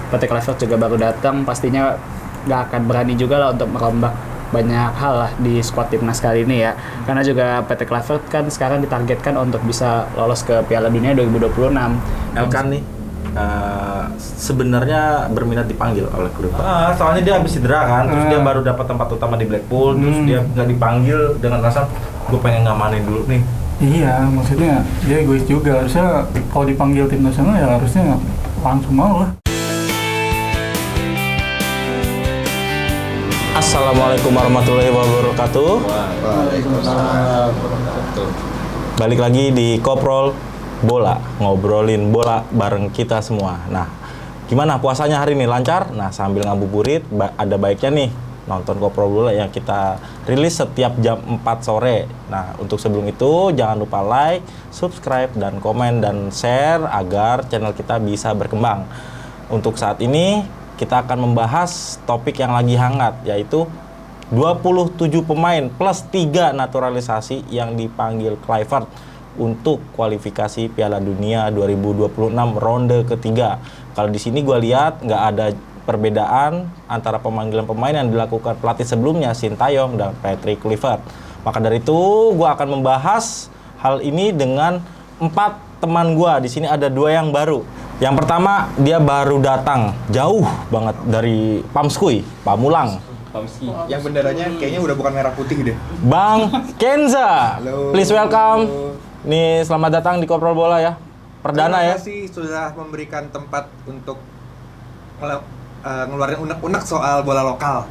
Patrick Kluivert juga baru datang, pastinya nggak akan berani juga lah untuk merombak banyak hal lah di skuad timnas kali ini ya. Karena juga Patrick Kluivert kan sekarang ditargetkan untuk bisa lolos ke Piala Dunia 2026. Elkan nih sebenarnya berminat dipanggil oleh Kluivert. Soalnya dia habis cedera kan, terus dia baru dapat tempat utama di Blackpool, terus dia nggak dipanggil dengan alasan gue pengen ngamanin dulu nih. Iya, maksudnya dia egois juga. Harusnya kalau dipanggil tim nasional ya harusnya langsung mau lah. Assalamualaikum warahmatullahi wabarakatuh. Waalaikumsalam. Balik lagi di Koprol Bola, ngobrolin bola bareng kita semua. Nah, gimana puasanya hari ini? Lancar? Nah, sambil ngabuburit, ada baiknya nih nonton Koprol Bola yang kita rilis setiap jam 4 sore. Nah, untuk sebelum itu jangan lupa like, subscribe, dan komen dan share agar channel kita bisa berkembang. Untuk saat ini kita akan membahas topik yang lagi hangat, yaitu 27 pemain plus 3 naturalisasi yang dipanggil Kluivert untuk kualifikasi Piala Dunia 2026 ronde ketiga. Kalau di sini gue lihat nggak ada perbedaan antara pemanggilan pemain yang dilakukan pelatih sebelumnya, Sintayong dan Patrick Kluivert. Maka dari itu, gue akan membahas hal ini dengan 4 teman gue. Di sini ada 2 yang baru. Yang pertama, dia baru datang jauh banget dari Pamskui, Pamulang. Pamski. Yang benderanya kayaknya udah bukan merah putih deh. Bang Kenza, Halo. please welcome. Nih, selamat datang di Koprol Bola ya. Perdana ya. Terima kasih sudah memberikan tempat untuk ngeluarin unek-unek soal bola lokal.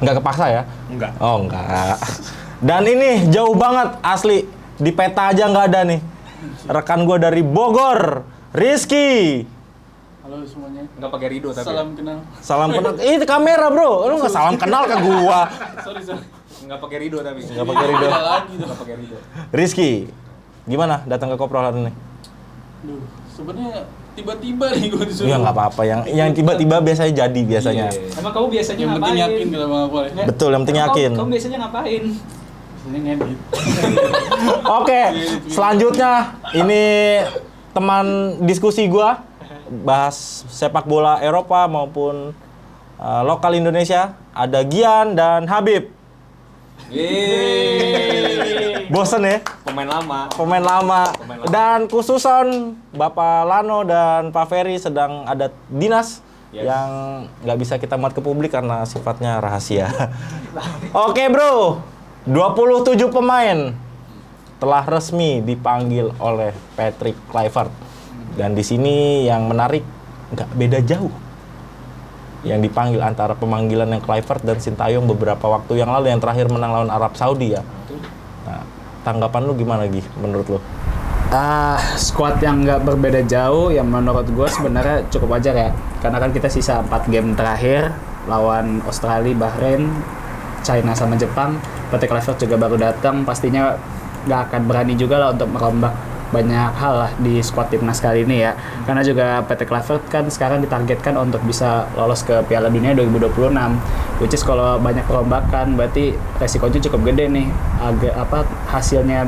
Nggak kepaksa ya? Enggak. Oh, enggak. Dan ini jauh banget, asli. Di peta aja nggak ada nih. Rekan gue dari Bogor, Rizky. Halo semuanya. Enggak pakai Rido tapi. Salam kenal. Salam kenal. Itu kamera bro, lu nggak salam kenal ke gua. Sorry. Enggak pakai Rido tapi. Nggak pakai Rido. Enggak pakai Rido. Rizky, gimana datang ke Koprol hari ini? Duh, sebenarnya tiba-tiba nih gue disuruh. Ya nggak apa-apa, yang tiba-tiba biasanya jadi biasanya. Iya. Emang kamu biasanya Yang penting ngapain? yakin kalau mau apa ya. Betul, yang penting Emang yakin. Kamu biasanya ngapain? Biasanya ngedit. Oke, selanjutnya ini teman diskusi gua bahas sepak bola Eropa maupun lokal Indonesia. Ada Gian dan Habib. Yeay. Bosen ya? Pemain lama. Pemain lama. Dan khususon Bapak Lano dan Pak Ferry sedang ada dinas yang nggak bisa kita muat ke publik karena sifatnya rahasia. Oke bro, 27 pemain telah resmi dipanggil oleh Patrick Kluivert. Dan di sini yang menarik nggak beda jauh. Yang dipanggil antara pemanggilan yang Kluivert dan Sintayong beberapa waktu yang lalu yang terakhir menang lawan Arab Saudi ya. Nah, tanggapan lu gimana Gi menurut lu? Skuad yang nggak berbeda jauh, yang menurut gue sebenarnya cukup wajar ya. Karena kan kita sisa 4 game terakhir lawan Australia, Bahrain, China sama Jepang. Patrick Kluivert juga baru datang, pastinya nggak akan berani juga lah untuk merombak banyak hal lah di skuad timnas kali ini ya. Karena juga Patrick Kluivert kan sekarang ditargetkan untuk bisa lolos ke Piala Dunia 2026. Which is kalau banyak perombakan berarti resikonya cukup gede nih. Hasilnya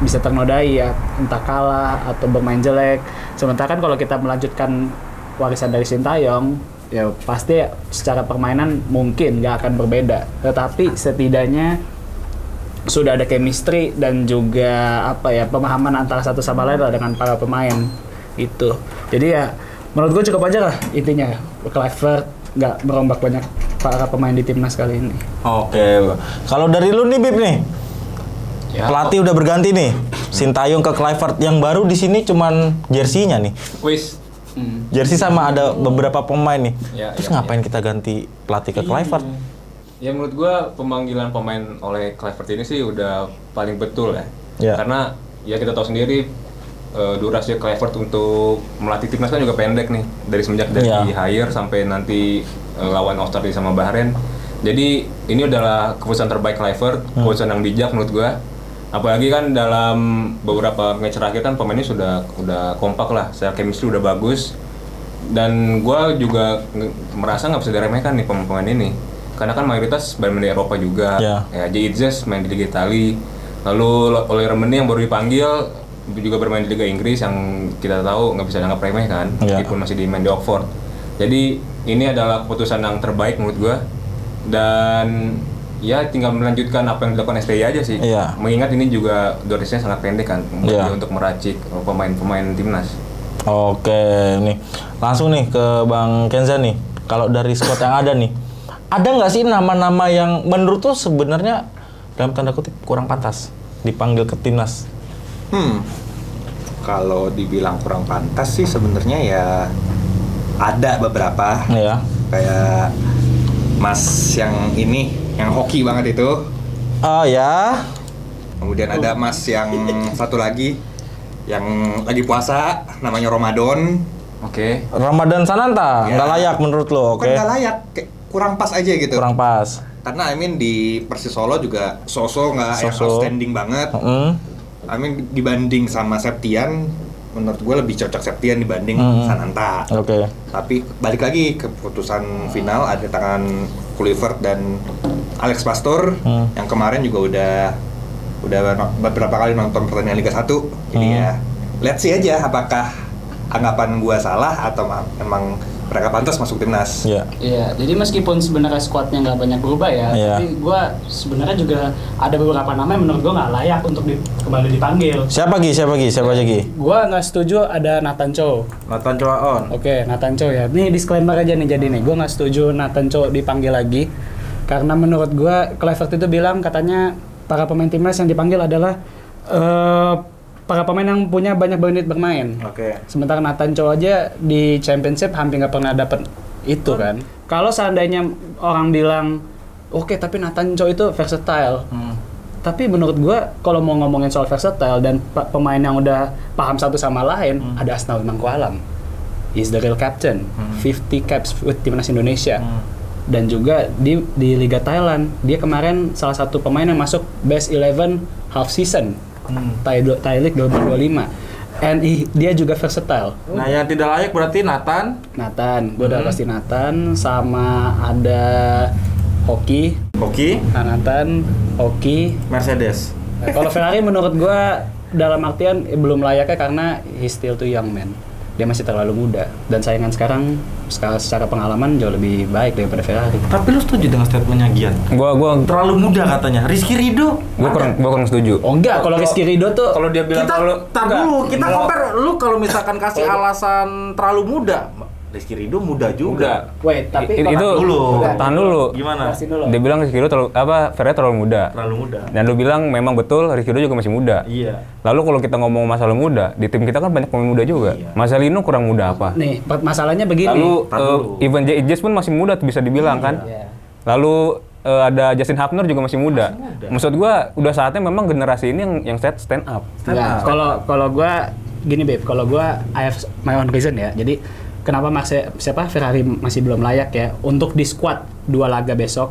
bisa ternodai ya, entah kalah atau bermain jelek. Sementara kan kalau kita melanjutkan warisan dari Sintayong, ya pasti secara permainan mungkin nggak akan berbeda. Tetapi setidaknya sudah ada chemistry dan juga pemahaman antara satu sama lain lah dengan para pemain itu. Jadi ya menurut gue cukup aja lah intinya. Kluivert nggak merombak banyak para pemain di timnas kali ini. Oke, kalau dari lu nih Bib nih, pelatih udah berganti nih, Sintayong ke Kluivert. Yang baru di sini cuman jersinya nih. Wis. Jersey sama ada beberapa pemain nih. Ya, Terus ya, ngapain kita ganti pelatih ke Kluivert? Ya menurut gua pemanggilan pemain oleh Kluivert ini sih udah paling betul ya. Ya. Karena ya kita tahu sendiri durasi Kluivert untuk melatih timnas kan juga pendek nih. Dari semenjak dari hire sampai nanti lawan Australia sama Bahrain. Jadi ini adalah keputusan terbaik Kluivert, keputusan yang bijak menurut gua. Apalagi kan dalam beberapa match terakhir kan pemainnya udah kompak lah, secara chemistry udah bagus. Dan gua juga merasa nggak bisa diremehkan nih pemain ini. Karena kan mayoritas bermain di Eropa juga, ya Jizes main di Liga Italia, lalu oleh Remeni yang baru dipanggil juga bermain di Liga Inggris yang kita tahu nggak bisa dianggap remeh kan, meskipun masih main di Oxford. Jadi ini adalah keputusan yang terbaik menurut gua, dan ya tinggal melanjutkan apa yang dilakukan STI aja sih. Iya. Mengingat ini juga durasinya sangat pendek kan, Iya. untuk meracik pemain-pemain timnas. Oke, nih langsung nih ke Bang Kenza nih. Kalau dari squad yang ada nih, ada nggak sih nama-nama yang menurut tuh sebenarnya dalam tanda kutip kurang pantas dipanggil ke timnas? Kalau dibilang kurang pantas sih sebenarnya ya ada beberapa. Ya. Kayak Mas yang ini, yang hoki banget itu. Oh ya. Kemudian ada Mas yang satu lagi yang lagi puasa, namanya Ramadan. Oke. Ramadan Sananta Ya. nggak layak menurut lo, oke? Kan nggak layak, kayak kurang pas aja gitu. Kurang pas. Karena di Persis Solo juga so-so nggak yang So-so. outstanding banget. Dibanding sama Septian, menurut gue lebih cocok Septian dibanding Sananta. Oke. Tapi balik lagi ke keputusan final ada di tangan Kluivert dan Alex Pastoor yang kemarin juga udah beberapa kali nonton pertandingan Liga 1. Jadi ya lihat sih aja apakah anggapan gua salah atau emang mereka pantas masuk timnas. Iya. Iya, jadi meskipun sebenarnya skuadnya nggak banyak berubah ya, Iya. tapi gue sebenarnya juga ada beberapa nama yang menurut gue nggak layak untuk kembali dipanggil. Siapa lagi? Gue nggak setuju ada Nathan Chow. Nathan Choaon. Oke, Nathan Chow ya. Ini disclaimer aja nih jadi nih, gue nggak setuju Nathan Chow dipanggil lagi karena menurut gue Kluivert itu bilang katanya para pemain timnas yang dipanggil adalah para pemain yang punya banyak menit bermain. Oke. Sementara Nathan Chow aja di championship hampir nggak pernah dapet itu kan. Kalau seandainya orang bilang, oke, tapi Nathan Chow itu versatile. Tapi menurut gua kalau mau ngomongin soal versatile dan pemain yang udah paham satu sama lain, ada Asnawi Mangkualam. He's the real captain. 50 caps with timnas Indonesia. Dan juga di Liga Thailand, dia kemarin salah satu pemain yang masuk best 11 half season. Thai League 2025. And dia juga versatile. Nah, yang tidak layak berarti Nathan. Gue udah pasti Nathan, sama ada Hoki. Nathan, Hoki. Mercedes. Kalau Ferrari menurut gue dalam artian belum layaknya karena he's still too young man. Dia masih terlalu muda dan saingan sekarang secara pengalaman jauh lebih baik daripada Ferrari. Tapi lu setuju dengan statementnya Gian? Gua Terlalu muda katanya. Rizky Ridho. gua kurang setuju. Oh enggak, kalau Rizky Ridho tuh Kalau dia bilang Kita compare lu kalau misalkan kasih alasan terlalu muda. Rizky Ridho muda juga. wait, tapi itu Udah. tahan dulu. Gimana? Jelasin dulu. Dia bilang Rizky Ridho Ferrari terlalu muda. Terlalu muda. Dan lu bilang memang betul Rizky Ridho juga masih muda. Iya. Lalu kalau kita ngomong masalah muda, di tim kita kan banyak pemain muda juga. Marcelino kurang muda apa? Nih, masalahnya begini. Lalu tar dulu. Even J.J. pun masih muda bisa dibilang kan. Iya. Lalu ada Justin Hubner juga masih muda. Maksud gua udah saatnya memang generasi ini yang stand up. Enggak, kalau gua gini Beb, kalau gua I have my own reason ya. Jadi kenapa Ferrari masih belum layak ya untuk di squad 2 laga besok.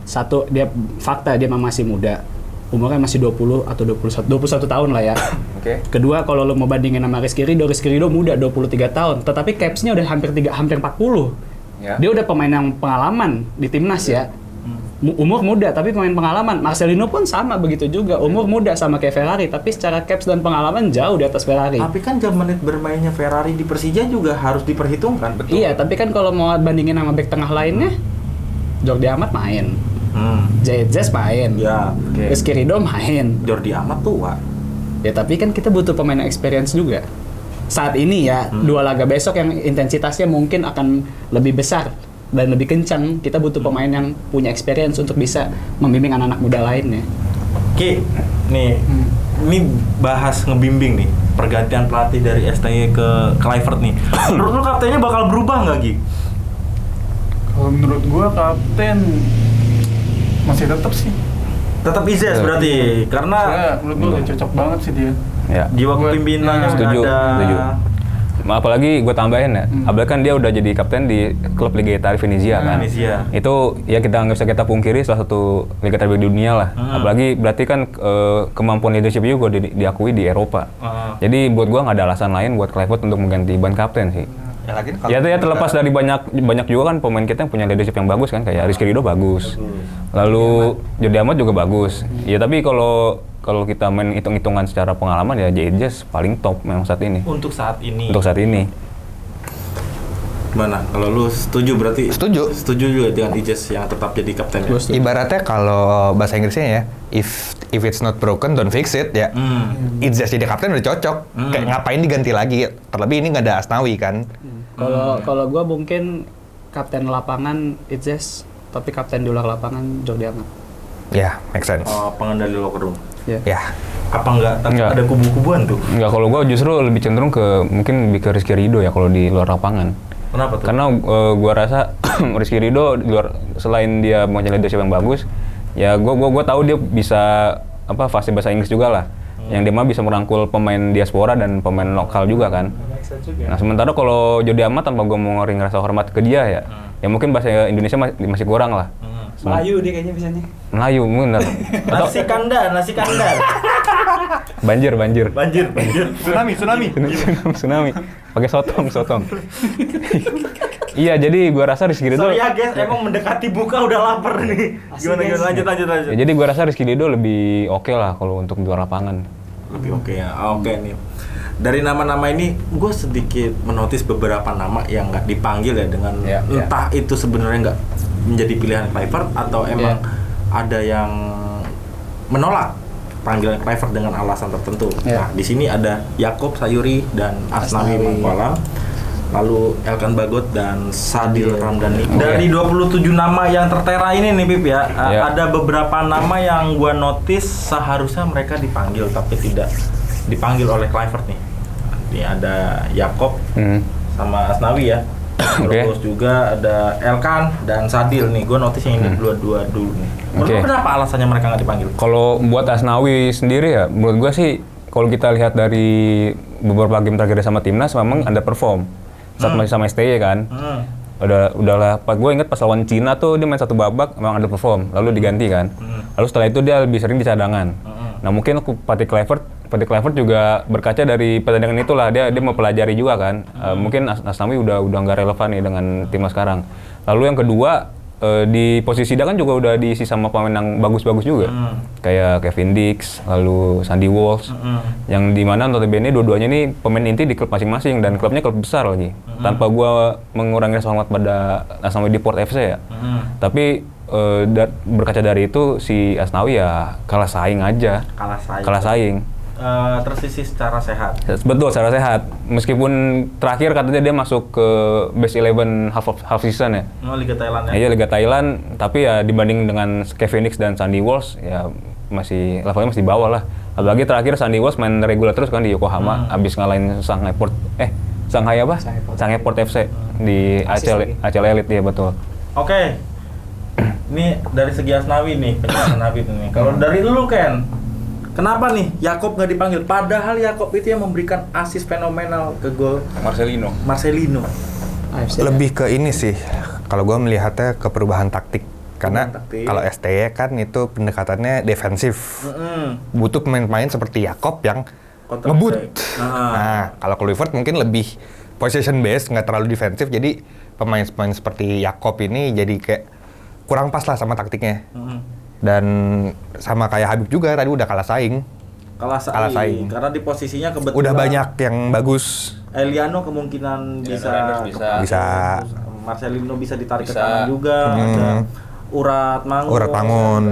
Satu, dia fakta dia masih muda. Umurnya masih 20 atau 21 tahun lah ya. Oke. Kedua, kalau lo mau bandingin sama Rizky Ridho muda 23 tahun, tetapi caps-nya udah hampir 40. Ya. Dia udah pemain yang pengalaman di timnas ya. Umur muda tapi pemain pengalaman. Marcelino pun sama begitu juga. Umur muda sama kayak Ferrari tapi secara caps dan pengalaman jauh di atas Ferrari. Tapi kan jam menit bermainnya Ferrari di Persija juga harus diperhitungkan. Betul. Iya, tapi kan kalau mau bandingin sama back tengah lainnya, Jordi Amat main, Zayed main, Ya, oke. Rizky Ridho main. Jordi Amat tua. Ya tapi kan kita butuh pemain yang experience juga. Saat ini ya, 2 laga besok yang intensitasnya mungkin akan lebih besar dan lebih kencang. Kita butuh pemain yang punya experience untuk bisa membimbing anak-anak muda lainnya. Oke, nih, ini bahas ngebimbing nih, pergantian pelatih dari STY ke Kluivert nih. Menurut lu kaptennya bakal berubah nggak, Gi? Kalau menurut gua kapten masih tetap sih. Tetap Izes berarti, karena Soalnya menurut gua udah cocok banget sih dia. Ya. jiwa kepimpinannya udah Setuju, ada. setuju. Apalagi gue tambahin ya, apalagi kan dia udah jadi kapten di klub Liga Italia Venezia kan. Venezia. Itu ya kita nggak bisa kita pungkiri salah satu liga terbaik di dunia lah. Apalagi berarti kan kemampuan leadership juga diakui di Eropa. Jadi buat gue nggak ada alasan lain buat Kluivert untuk mengganti ban kapten sih. Ya lagi Ya itu ya terlepas dari banyak juga kan pemain kita yang punya leadership yang bagus kan, kayak Rizky Ridho bagus. Lalu Jordi Amat juga bagus. Ya tapi kalau kita main hitung-hitungan secara pengalaman ya J.J. paling top memang saat ini. Untuk saat ini. Untuk saat ini. Gimana? Kalau lu setuju berarti? Setuju. Setuju juga dengan Ijaz yang tetap jadi kapten ya? Ibaratnya kalau bahasa Inggrisnya ya, if it's not broken, don't fix it ya. Ijaz jadi kapten udah cocok. Kayak ngapain diganti lagi? Terlebih ini nggak ada Asnawi kan. Kalau gue mungkin kapten lapangan Ijaz, tapi kapten di luar lapangan Jordi Amat. Ya, make sense. Oh, pengendali locker room. Ya. Apa enggak ada kubu-kubuan tuh? Enggak, kalau gue justru lebih cenderung mungkin lebih ke Rizky Ridho ya kalau di luar lapangan. Kenapa tuh? Karena gue rasa Rizky Ridho di luar, selain dia punya leadership yang bagus, ya gue tahu dia bisa fasih bahasa Inggris juga lah. Yang dia mah bisa merangkul pemain diaspora dan pemain lokal juga kan. Nah sementara kalau Jordi Amat tanpa gue mau ngering rasa hormat ke dia ya mungkin bahasa Indonesia masih kurang lah. Melayu dia kayaknya bisanya. Melayu bener. Nasi kandar. Banjir. Tsunami. Pakai sotong. Iya, jadi gua rasa Rizky Ridho. Sorry ya guys, emang mendekati buka udah lapar nih. Gimana lanjut. Ya, jadi gua rasa Rizky Ridho lebih oke lah kalau untuk di luar lapangan. Lebih oke ya. Oke nih. Dari nama-nama ini, gue sedikit menotis beberapa nama yang nggak dipanggil ya dengan entah itu sebenarnya nggak menjadi pilihan Kluivert atau emang ada yang menolak panggilan Kluivert dengan alasan tertentu. Nah, di sini ada Yaakob Sayuri dan Asnawi Mangkualam, lalu Elkan Bagot dan Sadil Ramdhani. Dari 27 nama yang tertera ini nih Pip ya, ada beberapa nama yang gue notice seharusnya mereka dipanggil tapi tidak dipanggil oleh Kluivert nih. Ini ada Yaakob sama Asnawi ya. Terus juga ada Elkan dan Sadil nih. Gue notice yang ini dua dulu nih. Menurut kenapa alasannya mereka nggak dipanggil? Kalau buat Asnawi sendiri ya, menurut gue sih kalau kita lihat dari beberapa game terakhir sama timnas memang underperform. Saat masih sama STY kan. Udahlah, gue inget pas lawan Cina tuh dia main satu babak memang underperform, lalu diganti kan. Lalu setelah itu dia lebih sering di cadangan. Nah mungkin Patty Kluivert juga berkaca dari pertandingan itulah, dia mau pelajari juga kan. Mungkin Asnawi udah nggak relevan nih dengan timnas sekarang. Lalu yang kedua di posisi dia kan juga udah diisi sama pemain yang bagus-bagus juga, kayak Kevin Dix, lalu Sandy Walsh, yang dimana notabene dua-duanya nih pemain inti di klub masing-masing dan klubnya klub besar lagi. Tanpa gua mengurangi rasa hormat pada Asnawi di Port FC ya, tapi berkaca dari itu si Asnawi ya kalah saing aja. Kalah saing. Tersisih secara sehat. Betul, secara sehat. Meskipun terakhir katanya dia masuk ke best 11 half season ya. Liga Thailand ya. Iya, Liga Thailand, tapi ya dibanding dengan Kevin Dix dan Sandy Walsh ya levelnya masih di bawah lah. Apalagi terakhir Sandy Walsh main regular terus kan di Yokohama abis ngalahin Shanghai Port FC di ACL Elite ya, betul. Oke. Ini dari segi Asnawi nih, penjelasan Habib nih. Kalau dari lu Ken, kenapa nih Yaakob nggak dipanggil? Padahal Yaakob itu yang memberikan assist fenomenal ke gol Marcelino. Lebih ke ini sih, kalau gue melihatnya ke perubahan taktik. Karena kalau STY kan itu pendekatannya defensif. Butuh pemain-pemain seperti Yaakob yang ngebut. Nah, kalau Kluivert mungkin lebih possession based, nggak terlalu defensif. Jadi pemain-pemain seperti Yaakob ini jadi kayak kurang pas lah sama taktiknya. Dan sama kayak Habib juga tadi udah kalah saing. Karena di posisinya kebetulan udah banyak yang bagus. Eliano kemungkinan bisa. Marcelino bisa ditarik ke kanan juga. Ada Urat Mangun.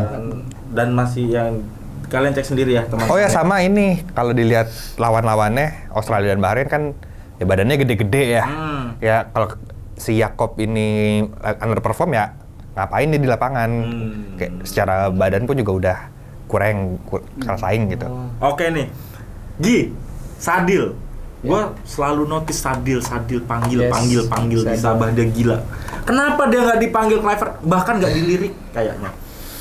Dan masih yang kalian cek sendiri ya teman-teman. Oh ya sama ini kalau dilihat lawan-lawannya Australia dan Bahrain kan ya badannya gede-gede ya. Ya kalau si Yaakob ini underperform ya ngapain dia di lapangan. Kayak secara badan pun juga udah kurang kalah saing gitu. Oke nih. Sadil. Gua selalu notice Sadil panggil di Sabah dia gila. Kenapa dia nggak dipanggil Kluivert, bahkan nggak dilirik kayaknya?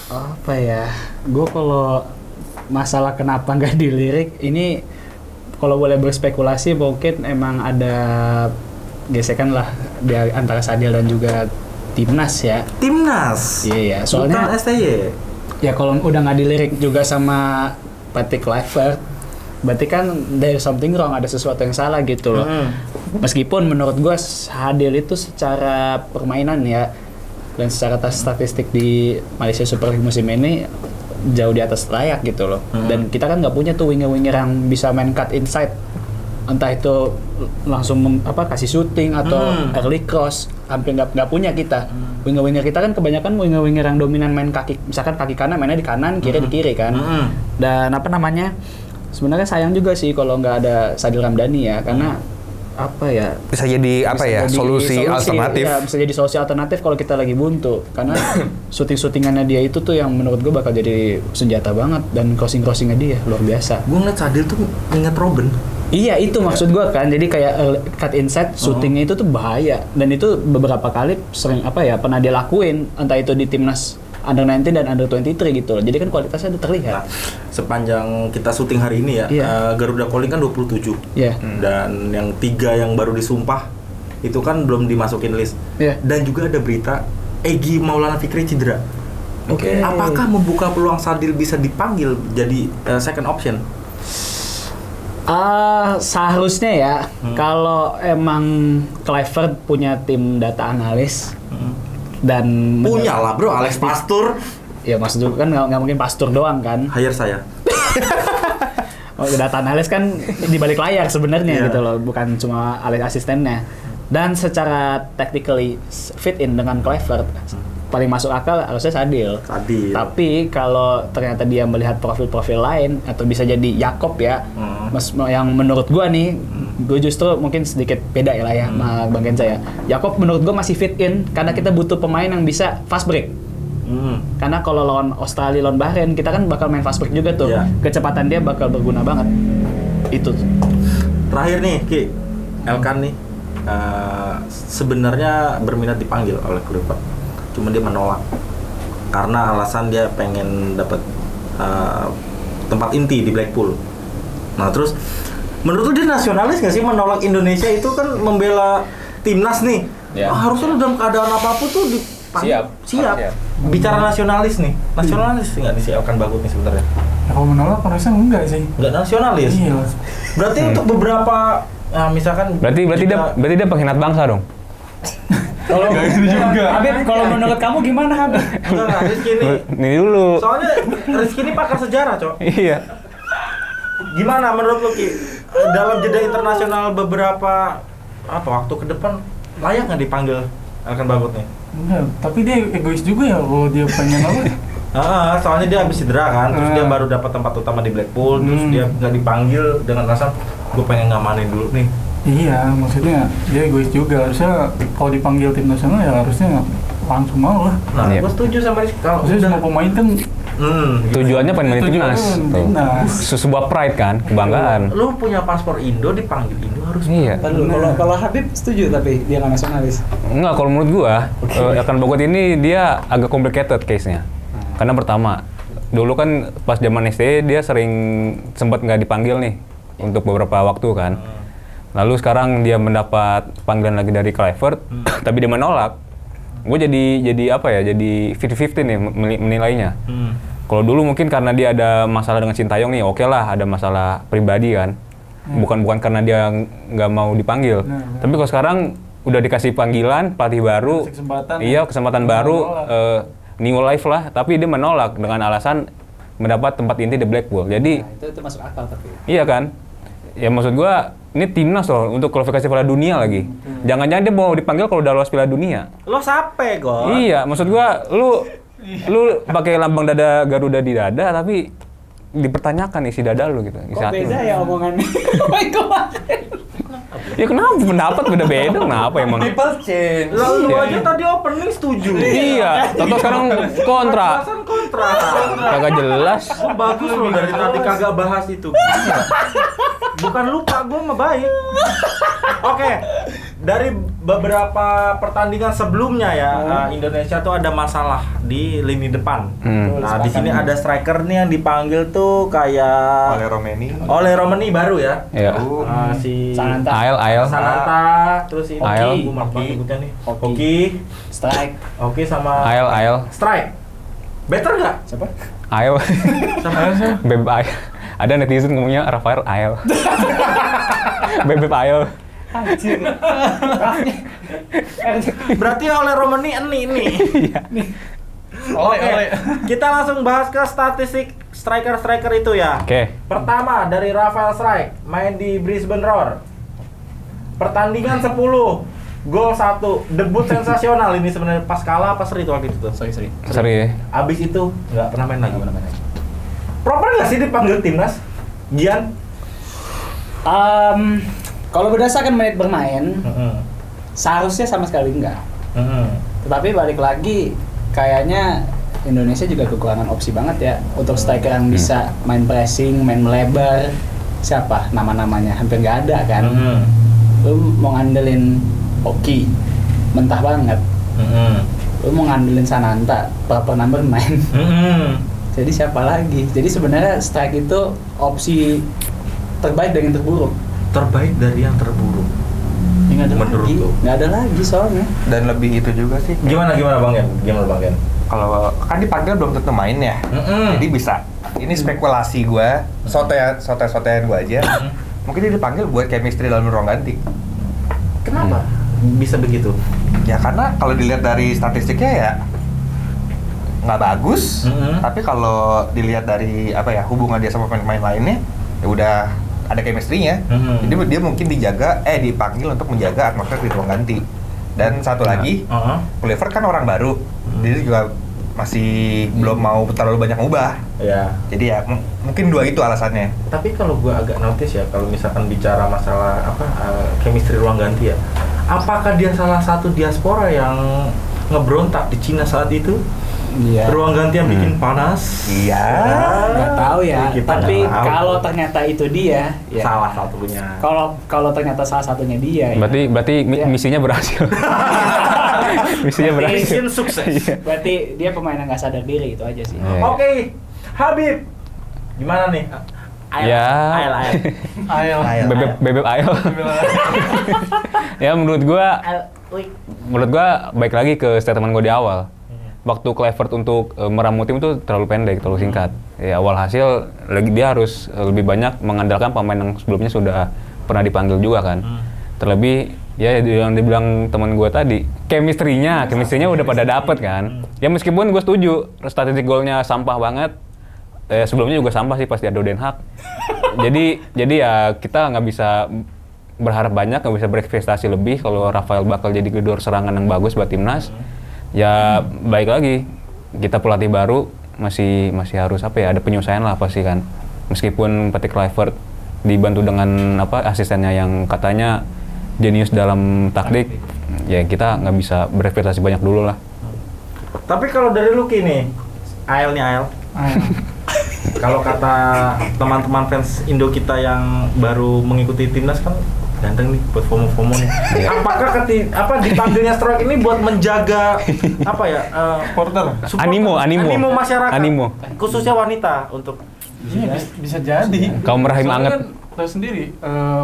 Apa ya? Gue kalau masalah kenapa nggak dilirik ini, kalau boleh berspekulasi mungkin emang ada gesekan lah di antara Sadil dan juga timnas ya. Timnas? Iya, soalnya bukan STY. Ya kalau udah nggak dilirik juga sama Patty Kluivert, berarti kan there's something wrong, ada sesuatu yang salah gitu loh. Meskipun menurut gue Sadil itu secara permainan ya dan secara statistik di Malaysia Super League musim ini jauh di atas layak gitu loh. Dan kita kan nggak punya tuh winger-winger yang bisa main cut inside entah itu langsung kasih shooting atau early cross, hampir nggak punya kita. Winger-winger kita kan kebanyakan winger-winger yang dominan main kaki, misalkan kaki kanan mainnya di kanan, kiri di kiri kan. Dan sebenarnya sayang juga sih kalau nggak ada Sadil Ramdhani ya, karena bisa jadi solusi alternatif. Ya, bisa jadi solusi alternatif kalau kita lagi buntu. Karena syutingannya dia itu tuh yang menurut gue bakal jadi senjata banget, dan crossingnya dia luar biasa. Gue ngeliat Sadil tuh ingat Robben. Iya, itu maksud gue kan. Jadi kayak cut inside syutingnya itu tuh bahaya, dan itu beberapa kali sering pernah dia lakuin, entah itu di timnas Under 19 dan Under 23 gitu loh. Jadi kan kualitasnya udah terlihat. Nah, sepanjang kita syuting hari ini ya, Garuda Calling kan 27. Dan yang 3 yang baru disumpah itu kan belum dimasukin list. Dan juga ada berita Egy Maulana Fikri cedera. Oke. Apakah membuka peluang Sadil bisa dipanggil jadi second option? Seharusnya ya, kalau emang Kluivert punya tim data analis dan punya lah bro, Alex Pastur. Ya maksud juga kan nggak mungkin Pastur doang kan. Hire saya. Data analis kan di balik layar sebenarnya gitu loh, bukan cuma asistennya. Dan secara tactically fit in dengan Kluivert, paling masuk akal harusnya Sadil. Tapi kalau ternyata dia melihat profil-profil lain, atau bisa jadi Jakob ya, yang menurut gua nih, gue justru mungkin sedikit beda ya sama Bang Genza ya. Jakob menurut gua masih fit in, karena kita butuh pemain yang bisa fast break. Karena kalau lawan Australia, lawan Bahrain, kita kan bakal main fast break juga tuh. Kecepatan dia bakal berguna banget. Itu. Terakhir nih, Ki, Elkan nih sebenarnya berminat dipanggil oleh Kluivert. Cuma dia menolak karena alasan dia pengen dapat tempat inti di Blackpool. Nah terus menurut lu dia nasionalis nggak sih menolak Indonesia itu kan membela timnas nih? Harusnya dalam keadaan apapun tuh siap. Bicara nasionalis nih, nasionalis nggak nih si Elkan Bagot nih sebenarnya? Kalau menolak harusnya enggak sih. Nggak nasionalis. Iya. Berarti untuk beberapa misalkan berarti dia pengkhianat bangsa dong. Kalau Habib, kalau menurut kamu gimana Habib? Enggak, Rizky Ini dulu. Soalnya Rizky ini pakar sejarah, Cok. Iya. Gimana menurut lu, Ki? Dalam jeda internasional beberapa waktu ke depan layak nggak dipanggil Elkan Bagot nih? Enggak, tapi dia egois juga ya kalau dia pengen soalnya dia habis cedera kan, terus dia baru dapat tempat utama di Blackpool, terus dia nggak dipanggil dengan alasan gue pengen ngamanin dulu nih. Iya, maksudnya dia egois juga. Harusnya kalau dipanggil tim nasional ya harusnya langsung mau lah. Nah, gue setuju sama Rizky. Kalau semua pemain kan tujuannya pengen main timnas. Sebuah pride kan, kebanggaan. Lu punya paspor Indo, dipanggil Indo harus. Iya. Kalau Habib setuju tapi dia nggak nasionalis. Enggak, kalau menurut gua, Elkan Bagot ini dia agak complicated case-nya. Karena pertama, dulu kan pas zaman STE dia sering sempat nggak dipanggil nih untuk beberapa waktu kan. Lalu sekarang dia mendapat panggilan lagi dari Kluivert, tapi dia menolak. Gue jadi 50-50 nih menilainya. Kalau dulu mungkin karena dia ada masalah dengan Sintayong nih, oke lah, ada masalah pribadi kan. Bukan karena dia nggak mau dipanggil. Tapi kalau sekarang udah dikasih panggilan, pelatih baru, kesempatan baru, new life lah, tapi dia menolak dengan alasan mendapat tempat inti di Blackpool. Jadi itu masuk akal tapi. Iya kan? Ya maksud gua ini timnas loh untuk kualifikasi Piala Dunia lagi. Jangan-jangan dia mau dipanggil kalau udah lolos Piala Dunia. Lo sape, Go. Iya, maksud gua lu pakai lambang dada Garuda di dada tapi dipertanyakan isi dada lu gitu. Kok beda ya omongannya? Ya kenapa pendapat beda-beda? Kenapa emang? People change. Lu aja tadi opening setuju. Iya, toto sekarang kontra. Kagak jelas. Oh, bagus loh dari tadi kagak bahas itu. Bukan lupa, gue mah baik. Oke, dari beberapa pertandingan sebelumnya ya, Indonesia tuh ada masalah di lini depan. Nah, di sini ada striker nih yang dipanggil tuh kayak Oleh Romeni baru ya. Iya. Si Ael. Sananta, terus ini Ael. gue maaf nyebutnya nih. Hoki, Strike. Oke sama Ael. Strike. Better nggak? Siapa? Ael. Beb Ael. Ada netizen ngomongnya Rafael Ael. Beb Ael. Anjir. Berarti Oleh Romeni ini. Iya. Oke. Kita langsung bahas ke statistik striker-striker itu ya. Oke. Pertama dari Rafael Strijk, main di Brisbane Roar. Pertandingan 10, gol 1, debut sensasional ini sebenarnya pas kalah apa seri itu waktu itu tuh? Sorry. Seri ya. Abis itu nggak pernah main lagi. Proper nggak sih dipanggil timnas? Gian? Kalau berdasarkan menit bermain, seharusnya sama sekali enggak. Tetapi balik lagi, kayaknya Indonesia juga kekurangan opsi banget ya untuk striker yang bisa main pressing, main melebar. Siapa nama-namanya? Hampir nggak ada kan. Lu mau ngandelin Oki, mentah banget. Lu mau ngandelin Sananta, proper number main. Jadi siapa lagi? Jadi sebenarnya strike itu opsi terbaik dan yang terburuk. Terbaik dari yang terburuk. Nggak ada Menurut lagi. lu? Nggak ada lagi soalnya. Dan lebih itu juga sih. Gimana Bang Gen? Kalau kan dipanggil belum tentu main ya. Jadi bisa. Ini spekulasi gue, sote-sotean gue aja. Mungkin dia dipanggil buat chemistry dalam ruang ganti. Kenapa? Bisa begitu? Ya karena kalau dilihat dari statistiknya ya nggak bagus. Tapi kalau dilihat dari hubungan dia sama pemain lainnya, ya udah ada chemistry-nya. Jadi dia mungkin dipanggil untuk menjaga atmosfer di ruang ganti. Dan satu lagi, Kluivert kan orang baru, jadi juga masih belum mau terlalu banyak ngubah. Ya. Jadi ya mungkin dua itu alasannya. Tapi kalau gue agak notice ya, kalau misalkan bicara masalah chemistry ruang ganti ya, apakah dia salah satu diaspora yang ngebrontak di Cina saat itu? Iya. Ruang ganti yang bikin panas. Iya. Nggak tahu ya. Kita Tapi nggak tahu. kalau ternyata itu dia, ya. Salah satunya. Kalau ternyata salah satunya dia, Berarti Iya. misinya berhasil. Misinya berhasil. Mission sukses. berarti dia pemain yang nggak sadar diri itu aja sih. Iya. Oke, Habib, gimana nih? Ya. Ayo. Bebek ayel. Ya menurut gua baik lagi ke statement gua di awal. Waktu Kluivert untuk meramu tim itu terlalu pendek, terlalu singkat. Ya awal hasil dia harus lebih banyak mengandalkan pemain yang sebelumnya sudah pernah dipanggil juga kan. Terlebih ya yang dibilang teman gue tadi, chemistry-nya udah pada dapet kan. Ya meskipun gue setuju statistik golnya sampah banget. Sebelumnya juga sampah sih pas di Ado Den Haag. jadi ya kita nggak bisa berharap banyak, nggak bisa berekspektasi lebih kalau Rafael bakal jadi gedor serangan yang bagus buat timnas. Ya baik lagi, kita pelatih baru masih harus ada penyesuaian lah pasti kan. Meskipun Patrick Kluivert dibantu dengan asistennya yang katanya jenius dalam taktik, ya kita nggak bisa berekspektasi banyak dulu lah. Tapi kalau dari Lucky nih, Ael. Kalau kata teman-teman fans Indo kita yang baru mengikuti timnas kan ganteng nih buat FOMO nih. Apakah dipanggilnya Strike ini buat menjaga Supporter. Animo masyarakat, Animo. khususnya wanita untuk Iya, bisa jadi. Kaum rahim Soalnya anget. kan tahu sendiri,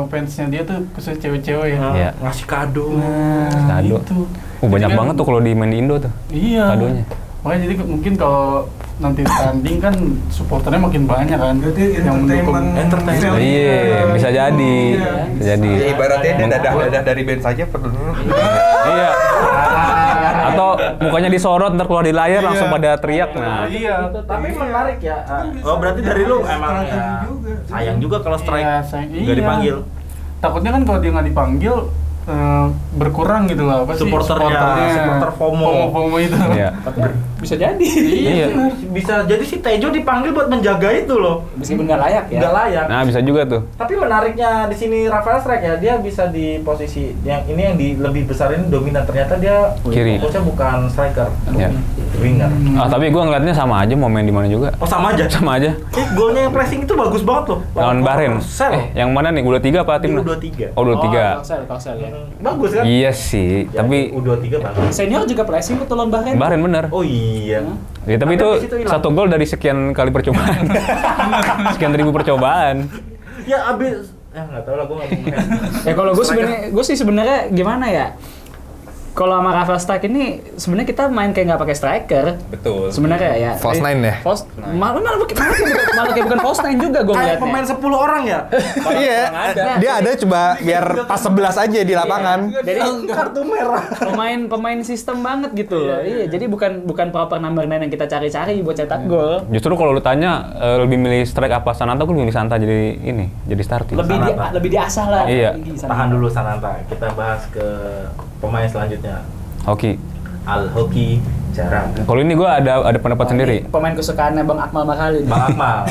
fansnya dia tuh khusus cewek-cewek ya. Iya. ngasih kado. Kado. Itu. Banyak Jadi kan- banget tuh kalau di main di Indo tuh. Iya. Kadonya. Makanya jadi mungkin kalau nanti tanding kan supporternya makin banyak kan. Berarti yang mendukung entertainment. Iya, bisa jadi. Bisa jadi. Ya ibaratnya dia dadah dari band saja perlu. Iya. Atau mukanya disorot ntar keluar di layar langsung pada teriak. Nah, Iya. Tapi menarik ya. Oh berarti dari lu emang ya, sayang juga kalau Strike Iya, sayang. nggak Iya. dipanggil. Takutnya kan kalau dia nggak dipanggil berkurang gitu lah, apa sih? Supporternya, supporter FOMO. FOMO itu. iya. Bisa jadi. Iya. Bisa jadi si Tejo dipanggil buat menjaga itu loh. Meskipun nggak layak ya. Nggak layak. Nah, bisa juga tuh. Tapi menariknya di sini Rafael Strijk ya, dia bisa di posisi yang ini yang di lebih besar ini dominan. Ternyata dia Kiri. fokusnya bukan striker, Iya. winger. Tapi gua ngeliatnya sama aja mau main di mana juga. Oh sama aja. Sama aja. Golnya yang pressing itu bagus banget loh. Lawan Bahrain. Sel. Yang mana nih? U23 apa timnas? U23. Oh, U23. Kalsel ya. Bagus kan? Iya sih, Ya, tapi U23 bagus. Senior juga pressing betul lawan Bahrain. Bahrain bener. Oh iya. Ya, tapi Tapi itu habis itu hilang. 1 gol dari sekian kali percobaan. Sekian ribu percobaan. Ya abis nggak tahu lah gue nggak mau. Ya kalau gue sebenarnya gimana ya? Kalau sama Rafael Stark ini sebenarnya kita main kayak nggak pakai striker. Betul. Sebenarnya ya. False nine ya? Malah kayak bukan false nine juga gue Kayak ngeliatnya. pemain 10 orang ya? Iya. Dia ada coba biar pas 11 aja di lapangan. Jadi Kartu merah. pemain sistem banget gitu loh. Iya, jadi bukan proper number 9 yang kita cari-cari buat cetak gol. Justru kalau lu tanya lebih milih strike apa Sananta, gue lebih milih Sananta jadi starting. Lebih diasah lah. Iya. Tahan dulu Sananta, kita bahas ke pemain selanjutnya. Hoki. Al-Hoki Caraka. Kalau ini gue ada pendapat sendiri. Pemain kesukaannya Bang Akmal Makali. Bang Akmal.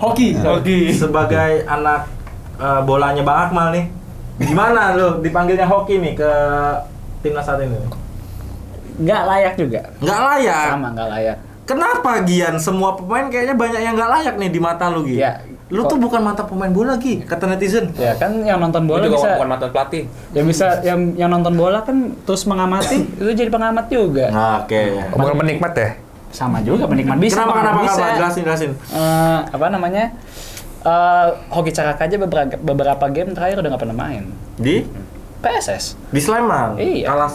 Oke. Hoki. Sebagai anak bolanya Bang Akmal nih, gimana lu dipanggilnya Hoki nih ke timnas saat ini? Nggak layak juga. Nggak layak. Sama nggak layak. Kenapa Gian? Semua pemain kayaknya banyak yang nggak layak nih di mata lu Gi. Ya, Lu tuh bukan mantap pemain bola Gi, kata netizen. Ya kan yang nonton bola Gue juga bisa bukan mantan pelatih. ya bisa yang nonton bola kan terus mengamati itu jadi pengamat juga. Oke. Bukan penikmat ya? Sama juga penikmat bisa. Kenapa? Bisa. Jelasin. Apa namanya? Hoki Caraka aja beberapa game terakhir udah nggak pernah main. Di PSS. di Sleman. Iya. Kalah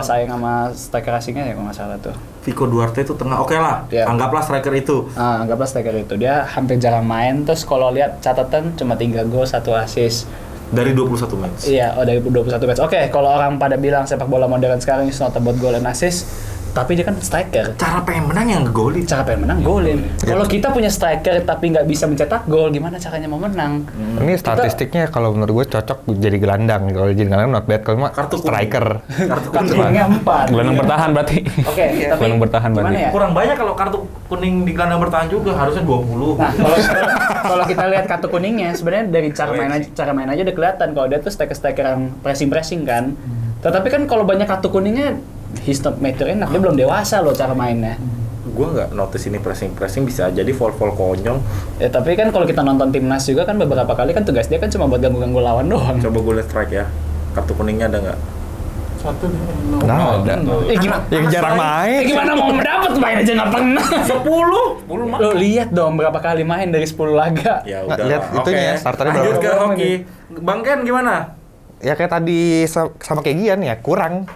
saing sama Striker asingnya ya kalau nggak salah tuh. Vico Duarte itu tengah. Oke lah. Iya. Anggaplah striker itu. Anggaplah striker itu dia hampir jarang main. Terus kalau lihat catatan cuma 3 gol 1 assist. Dari 21 match. Iya, dari 21 match. Oke, kalau orang pada bilang sepak bola modern sekarang is not about goal and assist, tapi dia kan striker. Cara pengen menang yang ngegolin. Cara pengen menang golin. Kalau kita punya striker tapi nggak bisa mencetak gol, gimana caranya mau menang? Ini statistiknya kalau menurut gue cocok jadi gelandang. Kalau jadi gelandang not bad. Kalau mah Kartu kuning. striker. Kartu Kartu kuning. kuningnya 4. Gelandang bertahan berarti. Oke, tapi Gelandang bertahan gimana berarti. ya? Kurang banyak kalau kartu kuning di gelandang bertahan juga, harusnya 20. Nah, kalau kita lihat kartu kuningnya, sebenarnya dari cara main aja udah kelihatan kalau dia tuh striker yang pressing kan. Tetapi kan kalau banyak kartu kuningnya, he's not mature enough. Dia belum dewasa loh cara mainnya. Gue nggak notice ini pressing bisa jadi fall konyol. Ya tapi kan kalau kita nonton timnas juga kan beberapa kali kan tugas dia kan cuma buat ganggu lawan doang. Coba gue liat strike ya. Kartu kuningnya ada nggak? Satu nih. Nah, ada. Gimana? Yang jarang main. Gimana mau mendapat main aja nggak pernah. 10 Lo lihat dong berapa kali main dari 10 laga. Ya Nggak, udah. lihat itunya, starternya Lanjut berapa. ke hoki. Bang Ken gimana? Ya kayak tadi sama kayak Gian ya, kurang.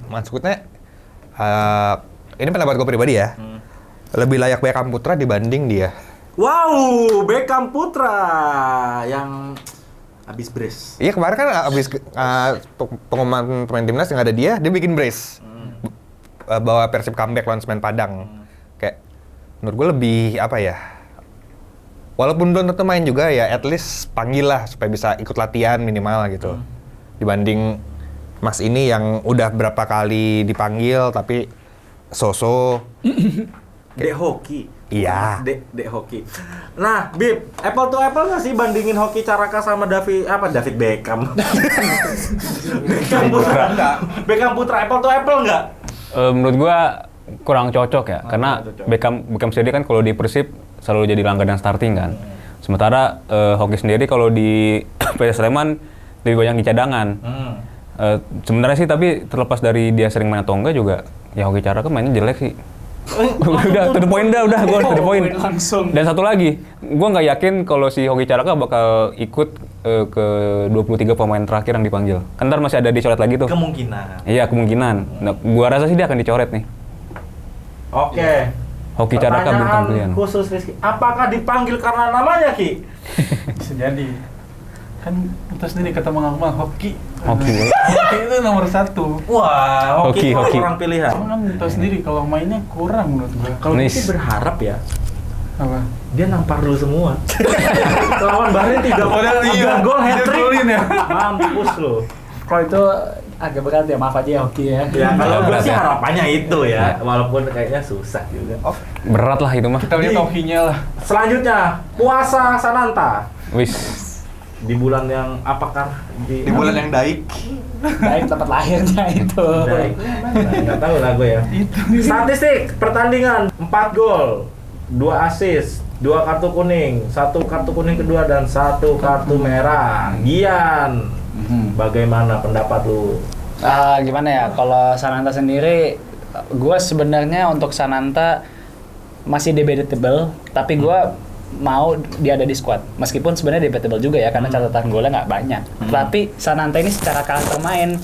Maksudnya ini pendapat gue pribadi ya. Lebih layak Beckham Putra dibanding dia. Wow, Beckham Putra yang habis brace. Iya kemarin kan abis pengumuman pemain timnas yang ada dia bikin brace. Bawa Persib comeback lawan Semen Padang. Kayak menurut gue lebih apa ya? Walaupun belum tentu main juga ya, at least panggil lah supaya bisa ikut latihan minimal gitu. Dibanding Mas ini yang udah berapa kali dipanggil tapi so-so. Dek hoki. Iya. Dek hoki. Nah, Bib, apple to apple nggak sih bandingin Hoki Caraka sama David Beckham? Beckham Putra enggak? Beckham Putra apple to apple nggak? Menurut gua kurang cocok ya, karena cocok. Beckham sendiri kan kalau di Persib selalu jadi langganan starting kan. Sementara Hoki sendiri kalau di PS Sleman lebih banyak di cadangan. Sebenarnya sih tapi terlepas dari dia sering main atau enggak juga, ya Hoki Caraka mainnya jelek sih. Udah, to the point dah, gue to the point. Langsung. Dan satu lagi, gue nggak yakin kalau si Hoki Caraka bakal ikut ke 23 pemain terakhir yang dipanggil. Kan ntar masih ada dicoret lagi tuh. Kemungkinan. Iya, kemungkinan. Nah, gue rasa sih dia akan dicoret nih. Oke. Hoki Caraka bintang pilihan. Khusus Rizky, apakah dipanggil karena namanya Ki? Bisa jadi. Kan kita sendiri kata mengamal hoki. Hoki. Hoki itu nomor 1. Wah, Hoki Hoki. orang pilihan. Cuma kan tahu sendiri kalau mainnya kurang menurut gua. Kalau Nice. Hoki berharap ya, Apa? dia nampar dulu semua. Lawan Bahrain 3 gol hat-trick. ya. Mampus lo. Kalau itu agak berat ya, maaf aja ya Hoki ya. Ya, kalau gue berat sih ya. harapannya itu ya, walaupun kayaknya susah juga. Berat lah itu mah. Kita lihat hokinya lah. Selanjutnya, puasa Sananta. Wis. Di bulan yang apakah Di bulan yang daik. Baik tempat lahirnya itu. Baik. Nggak tahu lah gue ya. Statistik pertandingan 4 gol, 2 assist, 2 kartu kuning, 1 kartu kuning kedua dan 1 kartu merah. Gian, bagaimana pendapat lu? Gimana ya, kalau Sananta sendiri, gue sebenarnya untuk Sananta masih debatable, tapi gue mau dia ada di squad. Meskipun sebenarnya debatable juga ya, karena catatan golnya nggak banyak. Tapi Sananta ini secara karakter main,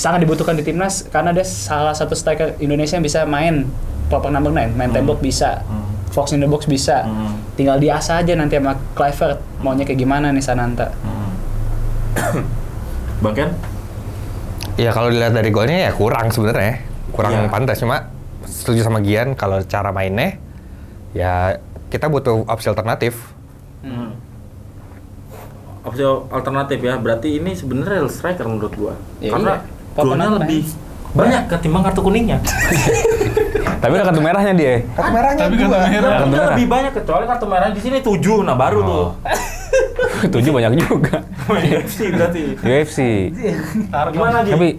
sangat dibutuhkan di timnas karena dia salah satu striker Indonesia yang bisa main proper number 9, main tembok bisa, fox in the box bisa. Tinggal diasah aja nanti sama Kluivert maunya kayak gimana nih Sananta. Bang Ken? Ya kalau dilihat dari golnya ya kurang sebenarnya. Kurang Iya. pantas, cuma setuju sama Gian kalau cara mainnya ya kita butuh opsi alternatif. Opsi alternatif ya, berarti ini sebenarnya real striker menurut gua. Ya Karena iya. golnya Papan lebih banyak ketimbang kartu kuningnya. Tapi ada kartu merahnya dia. Kartu merahnya Tapi kartu merah. Kartu merah. Lebih banyak kecuali kartu merah di sini 7, nah baru tuh. 7 banyak juga. UFC berarti. UFC. Gimana Ji? Tapi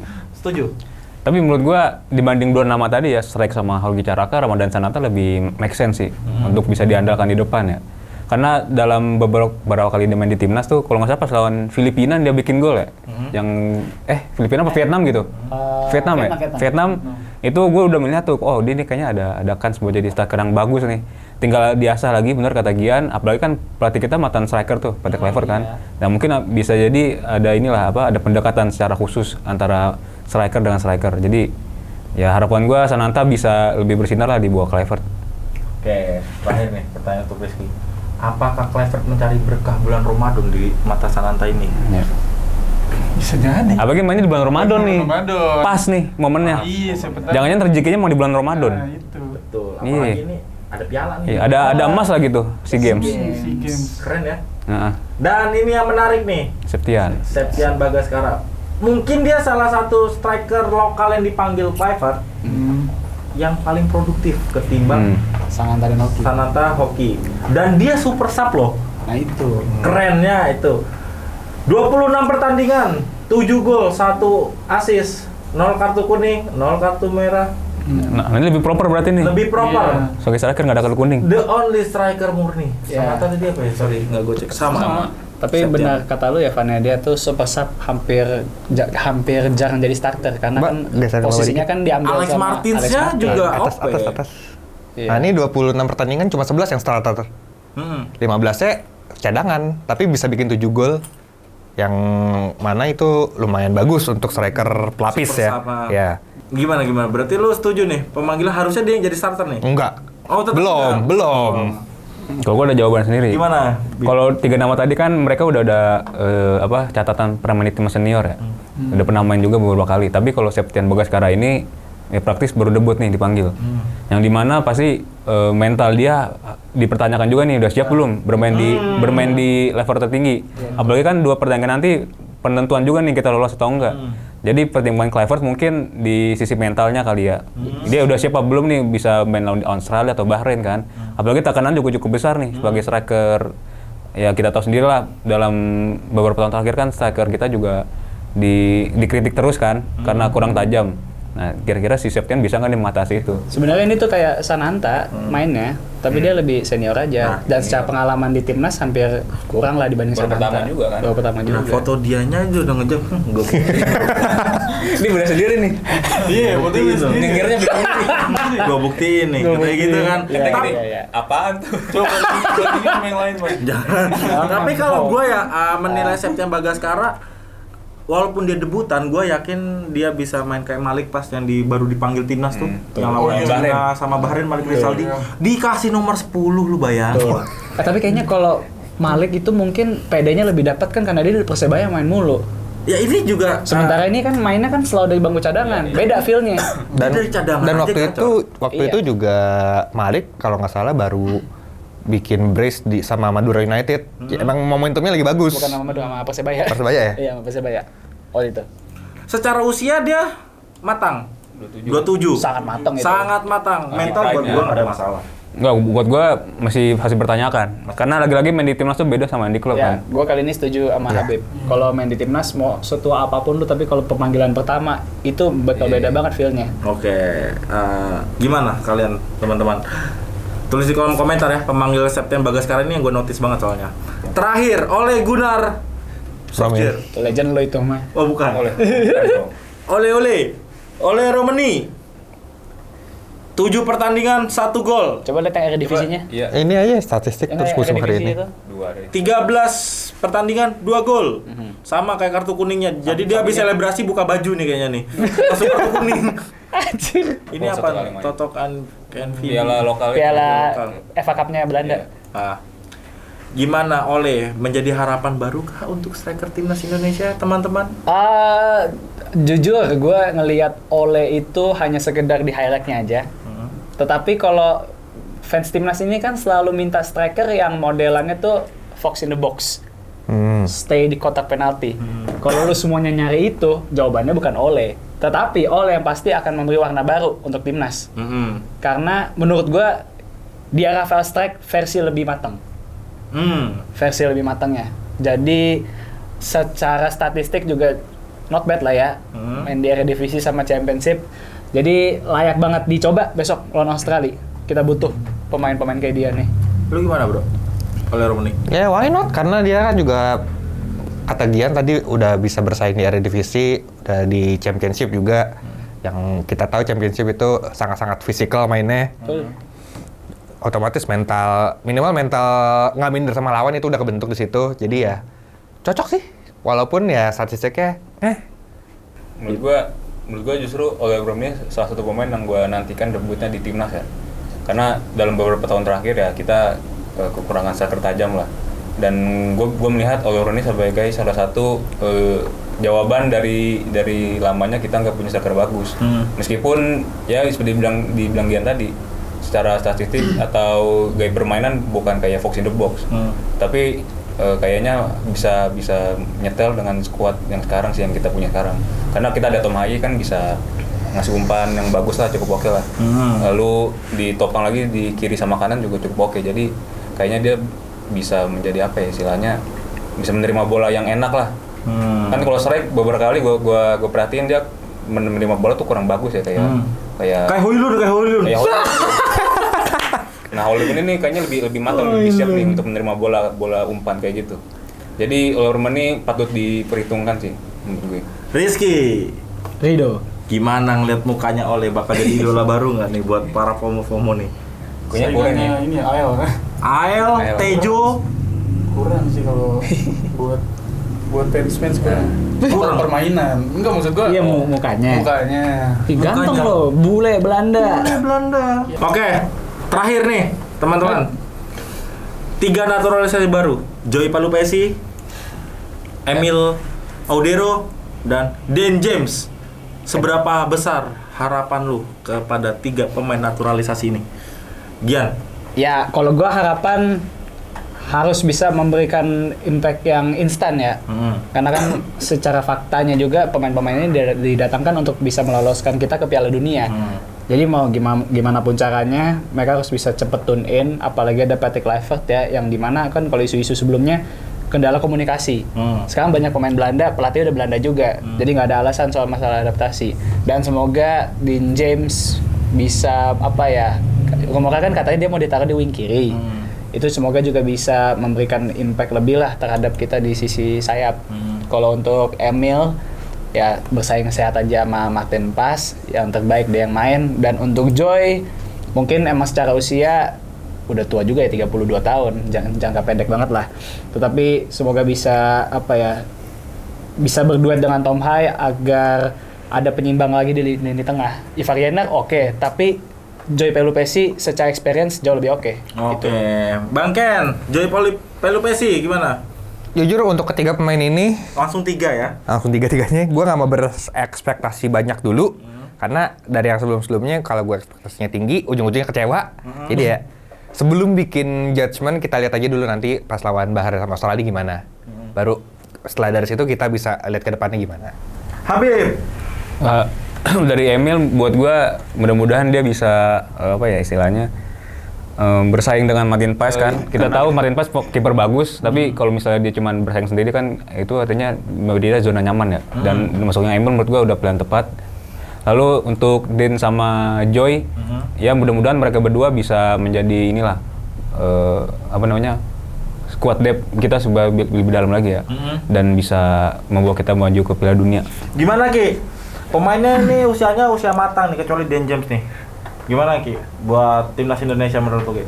Setuju? Tapi menurut gua dibanding dua nama tadi ya, Strike sama Hoki Caraka, Ramadan Sananta lebih make sense sih untuk bisa diandalkan di depan ya. Karena dalam beberapa kali dia main di timnas tuh, kalau nggak salah pas lawan Filipina dia bikin gol ya. Yang Filipina apa Vietnam gitu? Vietnam ya? Vietnam. Itu gue udah melihat tuh, oh dia ini kayaknya ada kans buat jadi striker yang bagus nih. Tinggal diasah lagi, bener kata Gian, apalagi kan pelatih kita mantan striker tuh, pelatih Kluivert kan. Nah mungkin bisa jadi ada ada pendekatan secara khusus antara striker dengan striker. Jadi ya harapan gue Sananta bisa lebih bersinar lah di bawah Kluivert. Oke, terakhir nih pertanyaan untuk Rizky. Apakah Kluivert mencari berkah bulan Ramadan di mata Sananta ini? Ya. Bisa jadi. Apalagi mainnya di bulan Ramadan nih. Ramadan. Pas nih momennya. Iya, siapa tahu. Jangan-jangan rezekinya mau di bulan Ramadan. Nah, itu. Betul. Iya. Apalagi ini ada piala nih. Iya, ada emas lagi tuh SEA Games. SEA Games. Keren ya. Heeh. Dan ini yang menarik nih, Septian. Septian Bagaskara. Mungkin dia salah satu striker lokal yang dipanggil Kluivert yang paling produktif ketimbang Sananta dan Hoki. Sananta Hoki. Dan dia super sub loh. Nah itu. Kerennya itu. 26 pertandingan, 7 gol, 1 assist, 0 kartu kuning, 0 kartu merah. Nah, ini lebih proper berarti nih. Lebih proper. Sebagai striker nggak ada kartu kuning. The only striker murni. Iya. Sananta tadi apa ya? Sorry, nggak gue cek. Sama. Tapi Septian. benar kata lu ya Vanya, dia tuh super sub hampir jarang jadi starter karena Mbak, kan geser ke bawah posisinya kan diambil Alex sama Martinsnya Alex Martins. juga Atas. Iya. Nah ini 26 pertandingan cuma 11 yang starter. 15-nya cadangan, tapi bisa bikin 7 gol. Yang mana itu lumayan bagus untuk striker pelapis Super ya. sub, ah. Ya. Gimana? Berarti lu setuju nih? Pemanggilan harusnya dia yang jadi starter nih? Enggak. Oh, tetap enggak? Belum. Kalau gue ada jawaban sendiri. Gimana? Kalau 3 nama tadi kan mereka udah ada catatan pernah main di tim senior ya. Udah pernah main juga beberapa kali. Tapi kalau Septian Bagaskara ini ya praktis baru debut nih dipanggil. Yang dimana pasti mental dia dipertanyakan juga nih, udah siap belum bermain di level tertinggi. Apalagi kan 2 pertandingan nanti penentuan juga nih kita lolos atau enggak. Jadi pertimbangan Kluivert mungkin di sisi mentalnya kali ya. Dia udah siap apa belum nih bisa main lawan Australia atau Bahrain kan. Apalagi tekanan juga cukup besar nih sebagai striker. Ya kita tahu sendiri lah dalam beberapa tahun terakhir kan striker kita juga dikritik terus kan karena kurang tajam. Nah, kira-kira si Septian bisa nggak nih mengatasi itu? Sebenarnya ini tuh kayak Sananta mainnya, tapi dia lebih senior aja. Dan secara pengalaman di timnas hampir kurang lah dibanding Baru Sananta. pertama juga kan? Baru pertama juga. Nah, foto dianya aja udah ngejam. Gue Ini bener sendiri nih. Iya, buktiin dong. Nyengirnya begini. Gue buktiin nih, kayak gitu kan. Iya, Tapi iya. Apaan tuh? Coba bandingin sama yang lain, Pak. jangan. Tapi kalau gue ya menilai Septian Bagaskara, walaupun dia debutan, gue yakin dia bisa main kayak Malik pas yang baru dipanggil timnas tuh, yang lawan China sama Bahrain, Malik Rizaldi dikasih nomor 10, lu bayangin. Tapi kayaknya kalau Malik itu mungkin PD-nya lebih dapat kan karena dia di Persebaya main mulu. Ya ini juga Sementara ini kan mainnya kan selalu dari bangku cadangan. Beda feel-nya. dari cadangan Dan aja waktu kacau. itu Iya. juga Malik kalau nggak salah baru bikin brace sama Madura United. Ya, emang momentumnya lagi bagus. Bukan nama Madura, sama Persebaya. Persebaya ya? Iya, sama Persebaya. Oh itu. Secara usia dia matang. 27. Sangat matang itu. Sangat matang. Mental buat gue nggak ada masalah. Enggak, buat gue masih dipertanyakan. Karena lagi-lagi main di timnas tuh beda sama main di klub Ya, kan. gue kali ini setuju sama Habib. Kalau main di timnas mau setua apapun lu, tapi kalau pemanggilan pertama itu bakal beda banget feel-nya. Oke, gimana kalian teman-teman? Tulis di kolom komentar ya, pemanggil Septian Bagaskara ini yang gue notice banget soalnya. Terakhir, Ole Gunnar Solskjaer. Legend lo itu mah. Oh bukan. Ole Romani. 7 pertandingan 1 gol. Coba lihat yang divisinya. Iya. Ini aja statistik terus musim hari ini. 2 deh. 13 pertandingan 2 gol. Sama kayak kartu kuningnya. Jadi dia habis selebrasi buka baju nih kayaknya nih. Langsung kartu kuning. Anjir. Ini Oh, apa? satu kali main. Totokan KNV. Piala lokal. Piala Lokal. FA Cup-nya Belanda. Ah. Gimana Ole menjadi harapan baru kah untuk striker timnas Indonesia, teman-teman? Jujur gue ngelihat Ole itu hanya sekedar di highlight-nya aja. Tetapi kalau fans timnas ini kan selalu minta striker yang modelannya tuh fox in the box. Stay di kotak penalti. Kalau lu semuanya nyari itu, jawabannya bukan Ole. Tetapi Ole yang pasti akan memberi warna baru untuk timnas. Karena menurut gue dia Rafael Strike versi lebih matang. Versi lebih matangnya. Jadi secara statistik juga not bad lah ya. Main di Eredivisie sama Championship. Jadi layak banget dicoba besok lawan Australia. Kita butuh pemain-pemain kayak dia nih. Lu gimana, Bro? Ole Romani. Ya why not? Karena dia kan juga kata Gian tadi udah bisa bersaing di Eredivisie, udah di Championship juga. Yang kita tahu Championship itu sangat-sangat fisikal mainnya. Otomatis minimal mental nggak minder sama lawan itu udah kebentuk di situ. Jadi ya cocok sih. Walaupun ya statistiknya Menurut gua justru Ole Romani salah satu pemain yang gua nantikan debutnya di timnas ya. Karena dalam beberapa tahun terakhir ya kita kekurangan striker tajam lah. Dan gua melihat Ole Romani sebagai salah satu jawaban dari lamanya kita nggak punya striker bagus. Meskipun ya seperti dibilang Gian tadi, secara statistik atau gaya permainan bukan kayak fox in the box. Tapi kayaknya bisa nyetel dengan skuad yang sekarang sih, yang kita punya sekarang. Karena kita ada Tom Hayi kan bisa ngasih umpan yang bagus lah, cukup oke lah. Lalu ditopang lagi di kiri sama kanan juga cukup oke. Jadi kayaknya dia bisa menjadi apa ya istilahnya, bisa menerima bola yang enak lah. Kan kalau strike beberapa kali gua perhatiin dia menerima bola tuh kurang bagus ya kayak Hoylund. Nah, Hoylund ini kayaknya lebih matang, lebih siap nih untuk menerima bola umpan kayak gitu. Jadi Ole Romani patut diperhitungkan sih menurut gue. Rizky, Rido. gimana ngeliat mukanya Ole? Bakal jadi idola baru nggak nih buat para FOMO nih? Kayaknya kurang ya. Ini AL kan? Ael, Tejo, Kurang sih kalau buat fansmen sekarang. Kurang permainan. Enggak maksud gua. Iya mukanya. Mukanya. Ih, ganteng Mukanya. loh, bule Belanda. Belanda. Oke, terakhir nih teman-teman. 3 naturalisasi baru: Joy Palupesi, Emil Audero, dan Dan James. Seberapa besar harapan lu kepada 3 pemain naturalisasi ini? Gian. Ya, kalau gua harapan harus bisa memberikan impact yang instan ya. Karena kan secara faktanya juga pemain-pemain ini didatangkan untuk bisa meloloskan kita ke Piala Dunia. Jadi mau gimana pun caranya, mereka harus bisa cepet tune in. Apalagi ada Patrick Kluivert ya, yang dimana kan kalau isu-isu sebelumnya kendala komunikasi. Sekarang banyak pemain Belanda, pelatih udah Belanda juga. Jadi nggak ada alasan soal masalah adaptasi. Dan semoga Dean James bisa rumornya kan katanya dia mau ditaruh di wing kiri. Itu semoga juga bisa memberikan impact lebih lah terhadap kita di sisi sayap. Kalau untuk Emil, ya bersaing sehat aja sama Martin Pas, yang terbaik dia yang main. Dan untuk Joy, mungkin emang secara usia udah tua juga ya, 32 tahun, jangka pendek banget lah. Tetapi semoga bisa bisa berduet dengan Tom Hayi agar ada penyimbang lagi di lini tengah. Ivar Jenner oke, tapi Joy Palupesi secara experience jauh lebih oke. Oke. Bang Ken, Joy Palupesi gimana? jujur untuk ketiga pemain ini Langsung 3 ya? langsung tiga-tiganya gue nggak mau berekspektasi banyak dulu karena dari yang sebelum-sebelumnya kalau gue ekspektasinya tinggi ujung-ujungnya kecewa. Jadi ya sebelum bikin judgement kita lihat aja dulu nanti pas lawan Bahrain sama Australia gimana. Baru setelah dari situ kita bisa lihat ke depannya gimana. Habib. Dari Emil buat gua mudah-mudahan dia bisa istilahnya bersaing dengan Martin Pas kan. Kita tahu Martin Pas kiper bagus, tapi kalau misalnya dia cuma bersaing sendiri kan itu artinya dia zona nyaman ya. Dan masuknya Emil menurut gua udah pilihan tepat. Lalu untuk Dean sama Joy, ya mudah-mudahan mereka berdua bisa menjadi squad depth kita supaya lebih dalam lagi ya. Dan bisa membawa kita maju ke Piala Dunia. Gimana Ki? Pemainnya nih usia matang nih kecuali Dan James nih. Gimana Ki? Buat timnas Indonesia menurut lu Ki?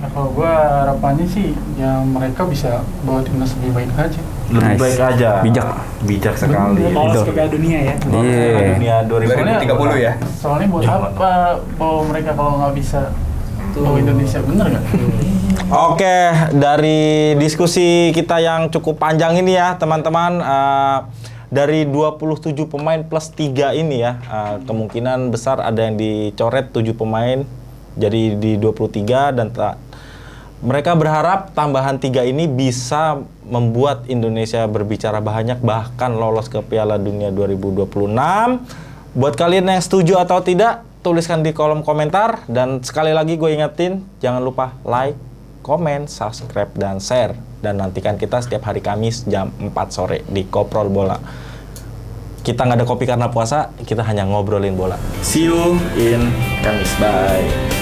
Nah, kalau gue harapannya sih ya mereka bisa bawa timnas lebih baik aja. Lebih Nice. baik aja. Bijak sekali. Lolos ke Piala Dunia ya. Iya. Dunia 2030 ya. Soalnya buat apa bawa mereka kalau nggak bisa bawa Indonesia, bener nggak? Oke, dari diskusi kita yang cukup panjang ini ya, teman-teman, dari 27 pemain plus 3 ini ya, kemungkinan besar ada yang dicoret 7 pemain jadi di 23 dan mereka berharap tambahan 3 ini bisa membuat Indonesia berbicara banyak bahkan lolos ke Piala Dunia 2026. Buat kalian yang setuju atau tidak, tuliskan di kolom komentar. Dan sekali lagi gue ingetin, jangan lupa like, komen, subscribe, dan share. Dan nantikan kita setiap hari Kamis jam 4 sore di Koprol Bola. Kita nggak ada kopi karena puasa, kita hanya ngobrolin bola. See you in Kamis. Bye.